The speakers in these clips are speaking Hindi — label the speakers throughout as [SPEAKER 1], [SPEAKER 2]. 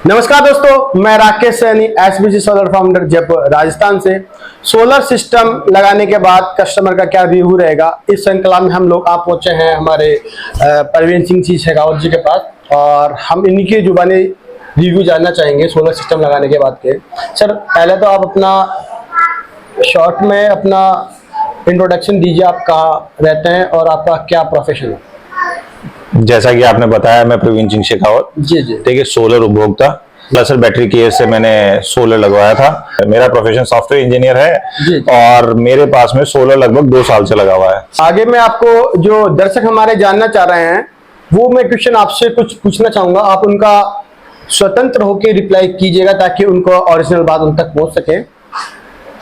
[SPEAKER 1] नमस्कार दोस्तों, मैं Rakesh Saini SBC solar founder Jaipur Rajasthan से। सोलर सिस्टम लगाने के बाद कस्टमर का क्या रिव्यू रहेगा, इस श्रृंखला में हम लोग आप पहुंचे हैं हमारे परवीन सिंह जी शेखावत जी के पास और हम इन्हीं की जुबानी रिव्यू जानना चाहेंगे सोलर सिस्टम लगाने के बाद के। सर, पहले तो आप अपना शॉर्ट में अपना इंट्रोडक्शन दीजिए, आप कहाँ रहते हैं और आपका क्या प्रोफेशन है।
[SPEAKER 2] जैसा कि आपने बताया, मैं प्रवीण सिंह शेखावत
[SPEAKER 1] जी जी,
[SPEAKER 2] ठीक है, सोलर उपभोक्ता दरअसल बैटरी केयर से मैंने सोलर लगवाया था। मेरा प्रोफेशन सॉफ्टवेयर इंजीनियर है
[SPEAKER 1] जी।
[SPEAKER 2] और मेरे पास में सोलर लगभग 2 साल से लगा हुआ है।
[SPEAKER 1] आगे मैं आपको जो दर्शक हमारे जानना चाह रहे हैं वो मैं क्वेश्चन आपसे कुछ पूछना चाहूंगा, आप उनका स्वतंत्र होकर रिप्लाई कीजिएगा ताकि उनको ओरिजिनल बात उन तक पहुंच सके।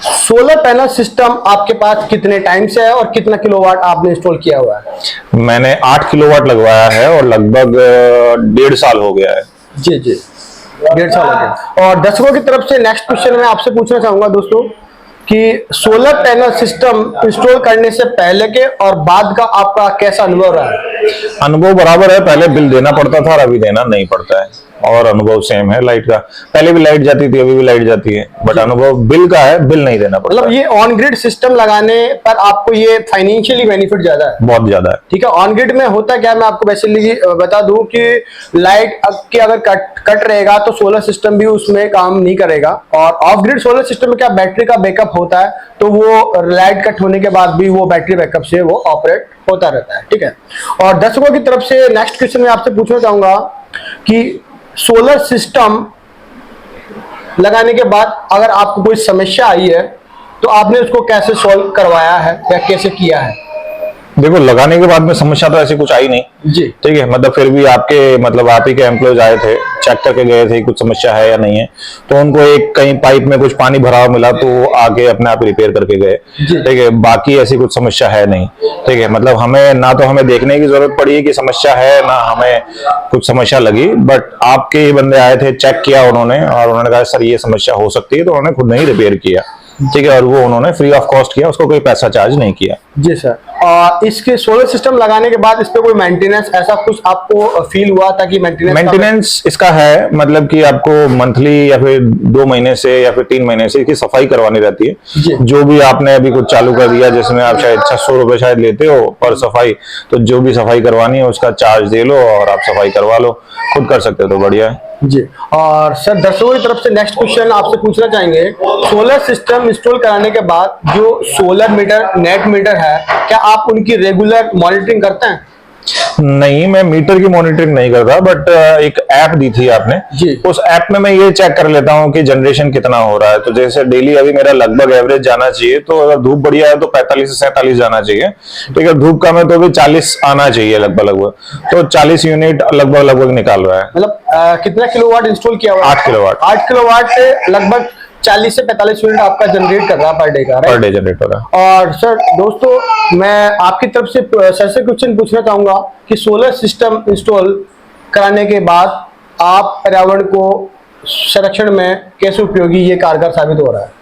[SPEAKER 1] सोलर पैनल सिस्टम आपके पास कितने टाइम से है और कितना किलोवाट आपने इंस्टॉल किया हुआ है।
[SPEAKER 2] मैंने 8 किलोवाट लगवाया है और लगभग 1.5 साल हो गया है।
[SPEAKER 1] जी जी, 1.5 साल हो गया। और दर्शकों की तरफ से नेक्स्ट क्वेश्चन मैं आपसे पूछना चाहूंगा दोस्तों कि सोलर पैनल सिस्टम इंस्टॉल करने से पहले के और बाद का आपका कैसा अनुभव रहा है।
[SPEAKER 2] अनुभव बराबर है, पहले बिल देना पड़ता था और अभी देना नहीं पड़ता है और अनुभव सेम है। लाइट का पहले भी लाइट जाती थी, अभी भी लाइट जाती है, बट अनुभव बिल का है, बिल नहीं देना पड़ता।
[SPEAKER 1] मतलब ये ऑन ग्रिड सिस्टम लगाने पर आपको ये फाइनेंशियली बेनिफिट ज्यादा है,
[SPEAKER 2] बहुत ज्यादा है।
[SPEAKER 1] ठीक है। ऑन ग्रिड में होता क्या, मैं आपको बेसिकली बता दूं कि लाइट की अगर कट रहेगा तो सोलर सिस्टम भी उसमें काम नहीं करेगा। और ऑफ ग्रिड सोलर सिस्टम में क्या बैटरी का बैकअप होता है, तो वो लाइट कट होने के बाद भी वो बैटरी बैकअप से वो ऑपरेट होता रहता है, ठीक है। और दर्शकों की तरफ से नेक्स्ट क्वेश्चन मैं आपसे पूछना चाहूंगा कि सोलर सिस्टम लगाने के बाद अगर आपको कोई समस्या आई है तो आपने उसको कैसे सॉल्व करवाया है या कैसे किया है।
[SPEAKER 2] देखो, लगाने के बाद में समस्या तो ऐसी कुछ आई नहीं
[SPEAKER 1] जी,
[SPEAKER 2] ठीक है। मतलब फिर भी आपके मतलब आप ही के एम्प्लॉयज आए थे, चेक करके गए थे कुछ समस्या है या नहीं है, तो उनको एक कहीं पाइप में कुछ पानी भरा हुआ मिला तो वो आके अपने आप रिपेयर करके गए, ठीक है। बाकी ऐसी कुछ समस्या है नहीं, ठीक है। मतलब हमें ना तो हमें देखने की जरूरत पड़ी है कि समस्या है, ना हमें कुछ समस्या लगी, बट आपके ही बंदे आए थे, चेक किया उन्होंने और उन्होंने कहा सर ये समस्या हो सकती है, तो उन्होंने खुद नहीं रिपेयर किया, ठीक है। और वो उन्होंने फ्री ऑफ कॉस्ट किया, उसको कोई पैसा चार्ज नहीं किया।
[SPEAKER 1] जी सर। और इसके सोलर सिस्टम लगाने के बाद इस पे कोई मेंटेनेंस ऐसा कुछ आपको फील हुआ था कि
[SPEAKER 2] मेंटेनेंस इसका है, मतलब कि आपको मंथली या फिर 2 महीने से या फिर 3 महीने से इसकी सफाई करवानी रहती है। जो भी आपने अभी कुछ चालू कर दिया, जिसमें आप शायद 600 रुपए शायद लेते हो पर सफाई, तो जो भी सफाई करवानी है उसका चार्ज दे लो और आप सफाई करवा लो, खुद कर सकते हो तो बढ़िया है
[SPEAKER 1] जी। और सर, दर्शकों की तरफ से नेक्स्ट क्वेश्चन आपसे पूछना चाहेंगे, सोलर सिस्टम इंस्टॉल कराने के बाद जो सोलर मीटर नेट मीटर है, क्या आप उनकी रेगुलर मॉनिटरिंग करते हैं।
[SPEAKER 2] नहीं, मैं मीटर की मॉनिटरिंग नहीं करता, बट एक ऐप दी थी आपने
[SPEAKER 1] जी।
[SPEAKER 2] उस ऐप में मैं ये चेक कर लेता हूँ कि जनरेशन कितना हो रहा है। तो जैसे डेली अभी मेरा लगभग एवरेज जाना चाहिए, तो अगर धूप बढ़िया है तो 45 से 47 जाना चाहिए, ठीक है। धूप कम है तो भी 40 आना चाहिए लगभग, तो 40 यूनिट लगभग निकाल रहा है।
[SPEAKER 1] मतलब कितना किलोवाट इंस्टॉल किया हुआ है।
[SPEAKER 2] 8 किलोवाट।
[SPEAKER 1] 8 किलोवाट से लगभग 40 से 45 यूनिट आपका जनरेट कर रहा है पर डे का,
[SPEAKER 2] पर डे जनरेट हो रहा है।
[SPEAKER 1] और सर दोस्तों, मैं आपकी तरफ से सर से क्वेश्चन पूछना चाहूंगा कि सोलर सिस्टम इंस्टॉल कराने के बाद आप पर्यावरण को संरक्षण में कैसे उपयोगी ये कारगर साबित हो रहा है।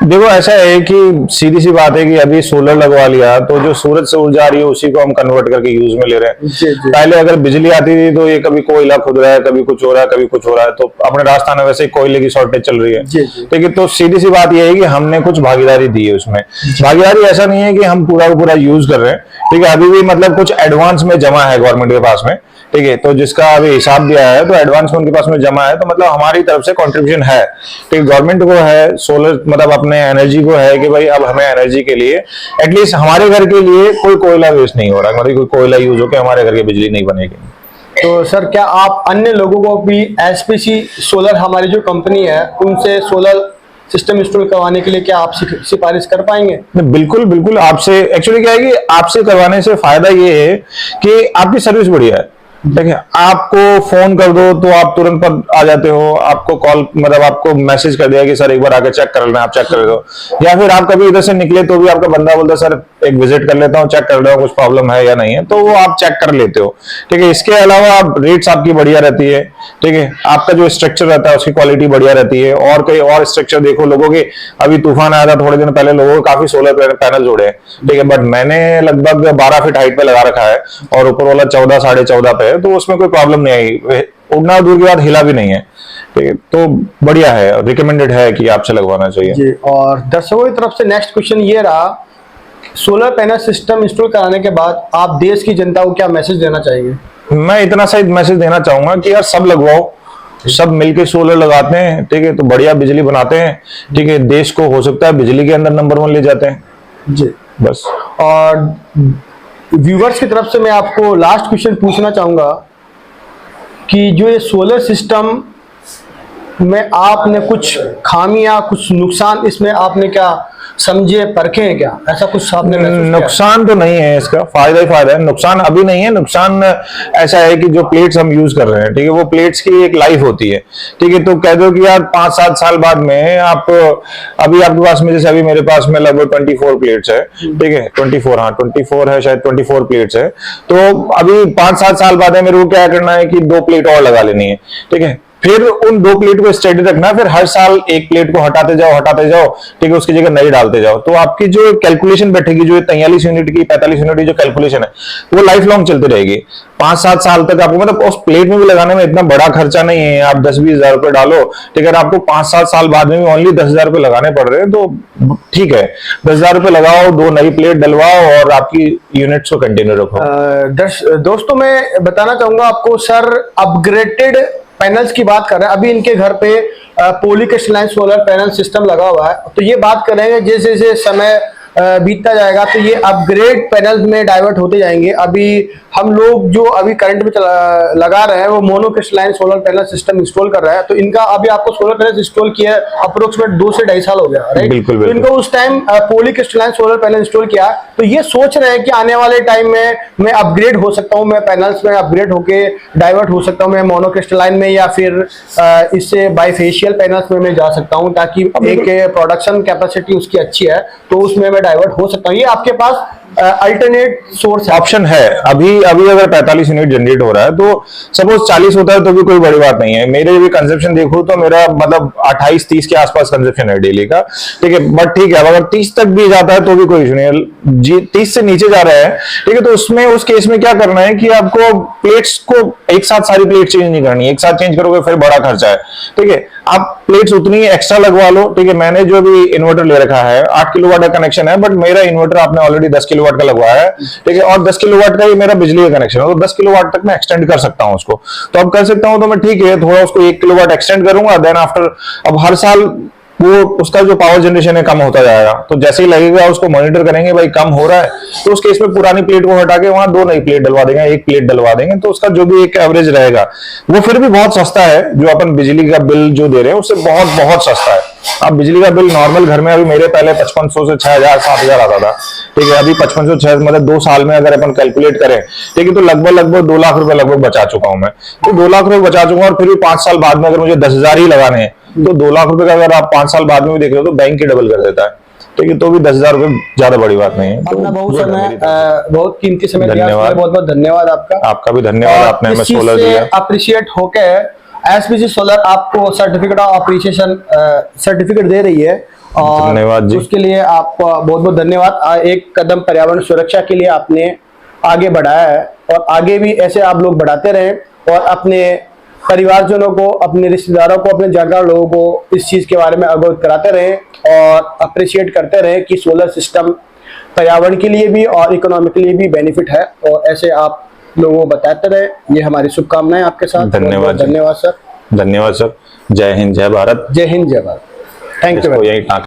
[SPEAKER 2] देखो, ऐसा है कि सीधी सी बात है कि अभी सोलर लगवा लिया तो जो सूरज से ऊर्जा आ रही है उसी को हम कन्वर्ट करके यूज में ले रहे हैं।
[SPEAKER 1] जी, जी।
[SPEAKER 2] पहले अगर बिजली आती थी तो ये कभी कोयला खुद रहा है, कभी कुछ हो रहा है, कभी कुछ हो रहा है, तो अपने राजस्थान में वैसे ही कोयले की शॉर्टेज चल रही है, ठीक है। तो सीधी सी बात यह है कि हमने कुछ भागीदारी दी है उसमें। भागीदारी ऐसा नहीं है कि हम पूरा का पूरा यूज कर रहे हैं, ठीक है। अभी भी मतलब कुछ एडवांस में जमा है गवर्नमेंट के पास में, ठीक है। तो जिसका अभी हिसाब दिया है तो एडवांस में उनके पास में जमा है, तो मतलब हमारी तरफ से कंट्रीब्यूशन है, ठीक। गवर्नमेंट को है, सोलर मतलब अपने एनर्जी को है कि भाई अब हमें एनर्जी के लिए एटलीस्ट हमारे घर के लिए कोई कोयला वेस्ट नहीं हो रहा, मतलब कोई कोयला यूज होकर हमारे घर की बिजली नहीं बनेगी।
[SPEAKER 1] तो सर, क्या आप अन्य लोगों को भी एसपीसी सोलर हमारी जो कंपनी है उनसे सोलर सिस्टम इंस्टॉल करवाने के लिए क्या आप सिफारिश कर पाएंगे।
[SPEAKER 2] बिल्कुल बिल्कुल, आपसे एक्चुअली क्या है कि आपसे करवाने से फायदा ये है कि आपकी सर्विस बढ़िया है, देखिए। आपको फोन कर दो तो आप तुरंत पर आ जाते हो, आपको कॉल मतलब आपको मैसेज कर दिया कि सर एक बार आके चेक कर लेना, आप चेक कर दो। या फिर आप कभी इधर से निकले तो भी आपका बंदा बोलता है सर एक विजिट कर लेता हूँ, चेक कर लो कुछ प्रॉब्लम है या नहीं है, तो वो आप चेक कर लेते हो, ठीक है। इसके अलावा आप रेट्स आपकी बढ़िया रहती है, ठीक है। आपका जो स्ट्रक्चर रहता है उसकी क्वालिटी बढ़िया रहती है। और कई और स्ट्रक्चर देखो लोगों के, अभी तूफान आया था थोड़े दिन पहले, लोगों को काफी सोलर पैनल जोड़े हैं, ठीक है। बट मैंने लगभग 12 फीट हाइट पे लगा रखा है और ऊपर वाला 14 साढ़े 14 पे है, तो उसमें कोई प्रॉब्लम नहीं आई। उड़ना दूर की बात हिला भी नहीं है। ठीक है, तो बढ़िया है, रिकमेंडेड है कि आपसे लगवाना चाहिए
[SPEAKER 1] जी। और दर्शकों की तरफ से नेक्स्ट क्वेश्चन ये रहा, सोलर पैनल सिस्टम इंस्टॉल कराने के बाद आप देश की जनता को क्या मैसेज देना चाहेंगे?
[SPEAKER 2] मैं इतना सा मैसेज देना चाहूंगा कि यार सब लगवाओ, सब मिलके सोलर लगाते हैं, ठीक है, तो बढ़िया बिजली बनाते हैं, ठीक है, देश को हो सकता है बिजली के अंदर नंबर 1 ले जाते हैं
[SPEAKER 1] जी।
[SPEAKER 2] बस।
[SPEAKER 1] और व्यूवर्स की तरफ से मैं आपको लास्ट क्वेश्चन पूछना चाहूंगा कि जो ये सोलर सिस्टम में आपने कुछ खामियां, कुछ नुकसान इसमें आपने क्या समझे, परखे हैं क्या? ऐसा कुछ आपने महसूस किया?
[SPEAKER 2] नुकसान तो नहीं है, इसका फायदा ही फायदा है, नुकसान अभी नहीं है। नुकसान ऐसा है कि जो प्लेट्स हम यूज कर रहे हैं, ठीक है, वो प्लेट्स की एक लाइफ होती है, ठीक है, तो कह दो कि यार 5-7 साल बाद में आप, अभी आपके पास में, जैसे अभी मेरे पास में लगभग 24 प्लेट्स है, ठीक है, 24 है शायद, 24 प्लेट्स है, तो अभी 5-7 साल बाद है, मेरे को क्या करना है कि 2 प्लेट और लगा लेनी है, ठीक है, फिर उन 2 प्लेट को स्टेडी रखना, फिर हर साल एक प्लेट को हटाते जाओ, ठीक है, उसकी जगह नई डालते जाओ, तो आपकी जो कैलकुलेशन बैठेगी, जो 43 यूनिट की 45 यूनिट की जो कैलकुलेशन है, वो लाइफ लॉन्ग चलती रहेगी। 5-7 साल तक आपको, मतलब उस प्लेट में भी लगाने में इतना बड़ा खर्चा नहीं है, आप 10-20 हजार रुपए डालो, ठीक है, आपको 5-7 साल बाद में भी ओनली 10 हजार रुपए लगाने पड़ रहे हैं, तो ठीक है, 10 हजार रुपए लगाओ, 2 नई प्लेट डलवाओ और आपकी यूनिट्स को कंटिन्यू रखो।
[SPEAKER 1] दोस्तों मैं बताना चाहूंगा आपको, सर अपग्रेडेड पैनल्स की बात कर रहे हैं। अभी इनके घर पे पॉलीक्रिस्टलाइन सोलर पैनल सिस्टम लगा हुआ है, तो ये बात करेंगे जैसे जैसे समय बीतता जाएगा तो ये अपग्रेड पैनल में डाइवर्ट होते जाएंगे। अभी हम लोग जो अभी करंट में लगा रहे हैं वो monocrystalline solar panel system install कर रहे हैं, तो इनका अभी आपको सोलर पैनल इंस्टॉल किया अप्रोक्सीमेट 2 से 2.5 साल हो गया, राइट?
[SPEAKER 2] बिल्कुल,
[SPEAKER 1] तो इनको उस time polycrystalline solar panel install किया, तो ये सोच रहे हैं कि आने वाले टाइम में मैं अपग्रेड हो सकता हूँ, मैं पैनल्स में अपग्रेड होके डाइवर्ट हो सकता हूँ, मैं मोनोक्रिस्टलाइन में या फिर इससे बाइफेशियल पैनल्स में मैं जा सकता हूँ, ताकि एक प्रोडक्शन कैपेसिटी उसकी अच्छी है, तो उसमें मैं डाइवर्ट हो सकता हूँ। ये आपके पास अल्टरनेट सोर्स
[SPEAKER 2] ऑप्शन है। अभी अगर 45 यूनिट जनरेट हो रहा है, तो सपोज 40 होता है तो भी कोई बड़ी बात नहीं है। मेरे भी कंजप्शन देखो तो मेरा मतलब 28-30 के आसपास कंजप्शन है डेली का, ठीक है, बट ठीक है, अगर 30 तक भी जाता है तो भी कोई इशू नहीं है। जी 30 से नीचे जा रहा है, ठीक है, तो उसमें उस केस में क्या करना है कि आपको प्लेट्स को एक साथ सारी प्लेट चेंज नहीं करनी है, एक साथ चेंज करोगे फिर बड़ा खर्चा है, ठीक है, आप प्लेट्स उतनी एक्स्ट्रा लगवा लो, ठीक है। मैंने जो भी इन्वर्टर ले रखा है 8 किलोवाट का कनेक्शन है, बट मेरा इन्वर्टर आपने ऑलरेडी 10 किलोवाट का लगवाया है, ठीक है, और 10 किलोवाट का ये मेरा बिजली का कनेक्शन है, तो 10 किलोवाट तक मैं एक्सटेंड कर सकता हूं उसको, तो अब कर सकता हूं, तो मैं ठीक है थोड़ा उसको 1 किलोवाट एक्सटेंड करूंगा, देन आफ्टर अब हर साल वो उसका जो पावर जनरेशन है कम होता जाएगा, तो जैसे ही लगेगा उसको मॉनिटर करेंगे, भाई कम हो रहा है, तो उस केस में पुरानी प्लेट को हटा के वहां 2 नई प्लेट डलवा देंगे, 1 प्लेट डलवा देंगे, तो उसका जो भी एक एवरेज रहेगा वो फिर भी बहुत सस्ता है। जो अपन बिजली का बिल जो दे रहे हैं उससे बहुत बहुत सस्ता है। अब बिजली का बिल नॉर्मल घर में अभी मेरे पहले 5500 से 6000-7000 आता था, ठीक है, अभी 5500 मतलब 2 साल में अगर अपन कैलकुलेट करें, ठीक है, तो लगभग 2 लाख रुपए लगभग बचा चुका हूं मैं, तो 2 लाख रुपए बचा चुका हूं, और फिर भी 5 साल बाद में अगर मुझे 10,000 ही लगाने हैं, तो 2 लाख रुपए का अगर आप 5 साल बाद में भी देख रहे हो तो बैंक ही डबल कर देता है, ठीक है, तो भी 10,000 रुपए ज्यादा बड़ी बात नहीं है।
[SPEAKER 1] अपना बहुत
[SPEAKER 2] तो
[SPEAKER 1] समय, बहुत कीमती समय दिया,
[SPEAKER 2] धन्यवाद,
[SPEAKER 1] बहुत बहुत धन्यवाद आपका।
[SPEAKER 2] आपका भी धन्यवाद, आपने हमें सोलर दिया।
[SPEAKER 1] अप्रिशिएट होकर एसपीसी सोलर आपको सर्टिफिकेट ऑफ अप्रिशिएशन सर्टिफिकेट दे रही है, और
[SPEAKER 2] धन्यवाद जी,
[SPEAKER 1] उसके लिए आपका बहुत बहुत धन्यवाद। एक कदम पर्यावरण सुरक्षा के लिए आपने आगे बढ़ाया है, और आगे भी ऐसे आप लोग बढ़ाते रहें, और अपने परिवारजनों को, अपने रिश्तेदारों को, अपने जानकार लोगों को इस चीज के बारे में अवगत कराते रहें, और अप्रिशिएट करते रहें कि सोलर सिस्टम पर्यावरण के लिए भी और इकोनॉमी के लिए भी बेनिफिट है, और ऐसे आप लोगों को बताते रहे। ये हमारी शुभकामनाएं आपके साथ।
[SPEAKER 2] धन्यवाद,
[SPEAKER 1] धन्यवाद सर।
[SPEAKER 2] धन्यवाद सर। जय हिंद, जय भारत।
[SPEAKER 1] जय हिंद, जय भारत। Thank you.